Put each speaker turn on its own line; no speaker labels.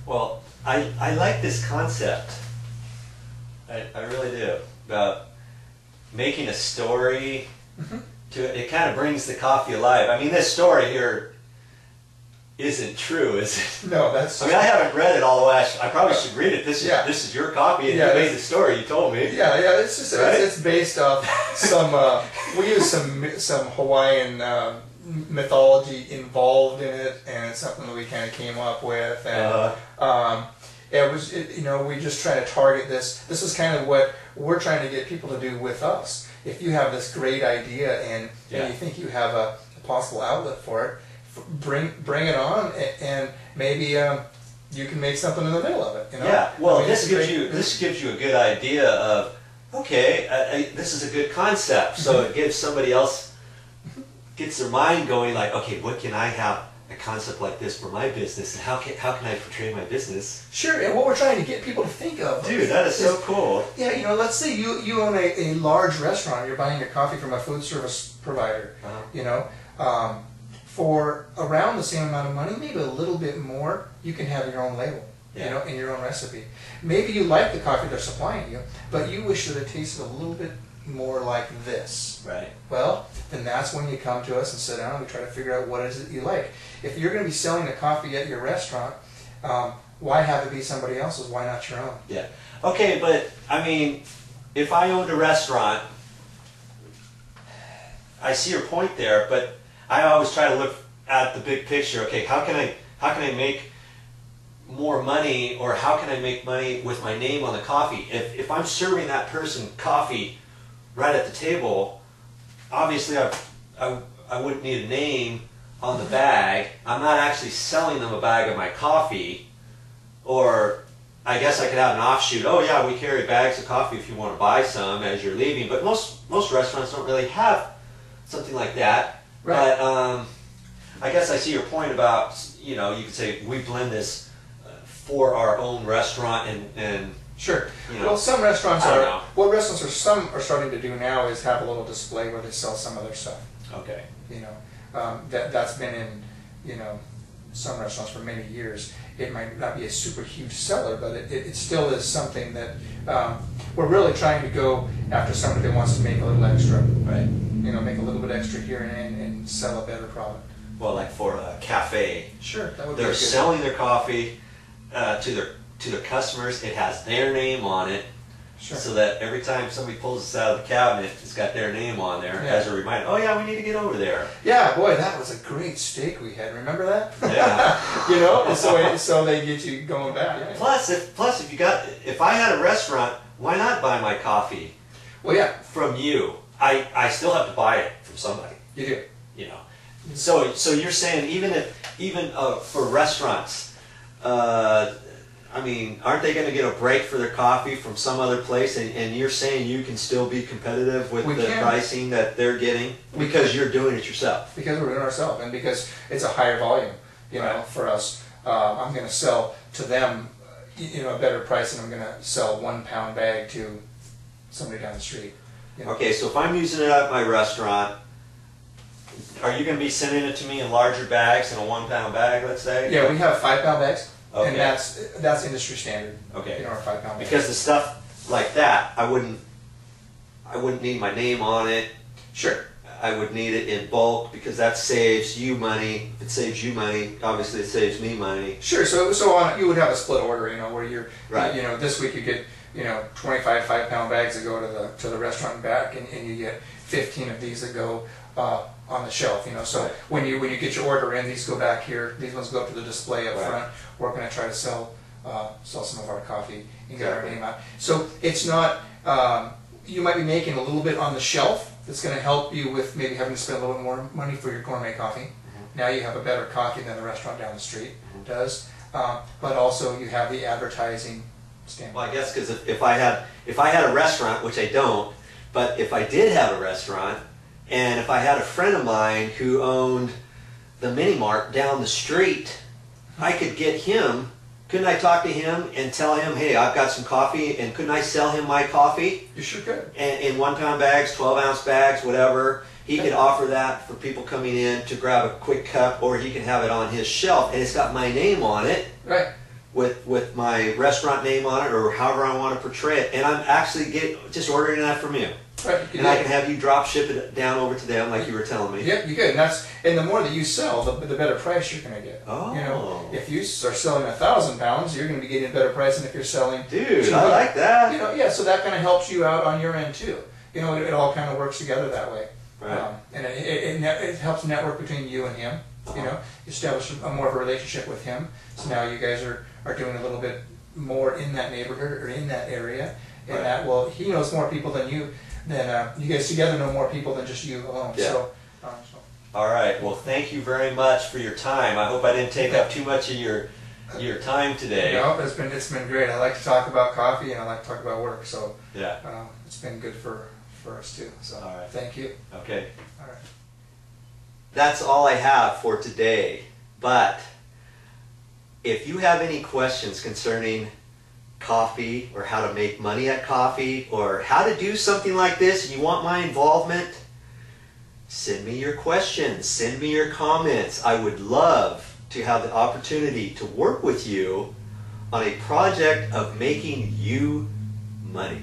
Well, I like this concept. I really do. About making a story to it. It kind of brings the coffee alive. I mean, this story here isn't true, is it?
No, that's...
I mean, I haven't read it all the way. I probably should read it. This is your copy, and you made the story. You told me.
Yeah. It's just it's based off some. We use some Hawaiian mythology involved in it, and it's something that we kind of came up with. And it was, we just try to target this. This is kind of what we're trying to get people to do with us. If you have this great idea and you think you have a possible outlet for it, bring it on, and maybe you can make something in the middle of it.
Yeah. Well, this gives you a good idea of, okay, this is a good concept. So it gives somebody else, gets their mind going, like, okay, what can I have a concept like this for my business, and how can I portray my business? Sure.
And what we're trying to get people to think of,
dude, that is so cool.
Yeah, let's say you own a large restaurant. You're buying your coffee from a food service provider. For around the same amount of money, maybe a little bit more, you can have your own label, and your own recipe. Maybe you like the coffee they're supplying you, but you wish that it tasted a little bit more like this.
Right.
Well, then that's when you come to us and sit down and we try to figure out what is it you like. If you're going to be selling the coffee at your restaurant, why have it be somebody else's? Why not your own?
Yeah. Okay, but I mean, if I owned a restaurant, I see your point there, but I always try to look at the big picture. Okay, how can I make more money, or how can I make money with my name on the coffee? If I'm serving that person coffee right at the table, obviously I wouldn't need a name on the bag. I'm not actually selling them a bag of my coffee. Or I guess I could have an offshoot. Oh yeah, we carry bags of coffee if you want to buy some as you're leaving. But most restaurants don't really have something like that. Right. But I guess I see your point about, you could say we blend this for our own restaurant and
sure. Well, some restaurants what restaurants some are starting to do now is have a little display where they sell some of their stuff.
Okay.
That's been in some restaurants for many years. It might not be a super huge seller, but it still is something that we're really trying to go after somebody that wants to make a little extra. Right. Make a little bit extra here and sell a better product.
Well, like for a cafe.
Sure. That would
they're
be
selling their coffee to their customers. It has their name on it. Sure. So that every time somebody pulls this out of the cabinet, it's got their name on there as a reminder. Oh yeah, we need to get over there.
Yeah, boy, that was a great steak we had. Remember that?
Yeah.
So they get you going back. Yeah.
Plus, if I had a restaurant, why not buy my coffee?
Well, yeah.
From you, I still have to buy it from somebody.
You do.
So you're saying even for restaurants. I mean, aren't they going to get a break for their coffee from some other place? And you're saying you can still be competitive with the pricing that they're getting because you're doing it yourself.
Because we're doing it ourselves, and because it's a higher volume, for us. I'm going to sell to them, a better price than I'm going to sell 1 pound bag to somebody down the street.
Okay, so if I'm using it at my restaurant, are you going to be sending it to me in larger bags than a 1 pound bag, let's say?
Yeah, we have 5 pound bags.
Okay.
And that's industry standard.
Okay.
Our 5 pound bags.
Because the stuff like that, I wouldn't need my name on it.
Sure.
I would need it in bulk because that saves you money. If it saves you money, obviously it saves me money.
Sure. So you would have a split order, where you're this week you get 25 5 pound bags that go to the restaurant and back, and you get 15 of these that go on the shelf. So when you get your order in, these go back here. These ones go up to the display up front. We're going to try to sell some of our coffee and get our name out. So it's not. You might be making a little bit on the shelf. That's going to help you with maybe having to spend a little bit more money for your gourmet coffee. Now you have a better coffee than the restaurant down the street does. But also you have the advertising standpoint.
Well, I guess because if I had a restaurant, which I don't, but if I did have a restaurant, and if I had a friend of mine who owned the mini mart down the street, I could get him. Couldn't I talk to him and tell him, hey, I've got some coffee, and couldn't I sell him my coffee?
You sure could.
And in 1 pound bags, 12 ounce bags, whatever. He could offer that for people coming in to grab a quick cup, or he can have it on his shelf, and it's got my name on it.
Right.
with my restaurant name on it, or however I want to portray it, and I'm actually just ordering that from you.
Right,
and I can have you drop ship it down over to them, like you were telling me.
Yep, you could. And the more that you sell, the better price you're going to get.
Oh.
You know, if you are selling 1,000 pounds, you're going to be getting a better price than if you're selling.
Dude, I like that.
You know, yeah. So that kind of helps you out on your end too. You know, it all kind of works together that way.
Right.
And it helps network between you and him. You know, establish more of a relationship with him. So now you guys are doing a little bit more in that neighborhood or in that area, and that he knows more people than you. Then you guys together know more people than just you alone.
Yeah.
So.
All right. Well, thank you very much for your time. I hope I didn't take up too much of your time today.
No, it's been great. I like to talk about coffee and I like to talk about work. So
yeah,
it's been good for us too. So
all right.
Thank you.
Okay.
All right.
That's all I have for today. But if you have any questions concerning coffee, or how to make money at coffee, or how to do something like this, and you want my involvement, send me your questions, send me your comments. I would love to have the opportunity to work with you on a project of making you money.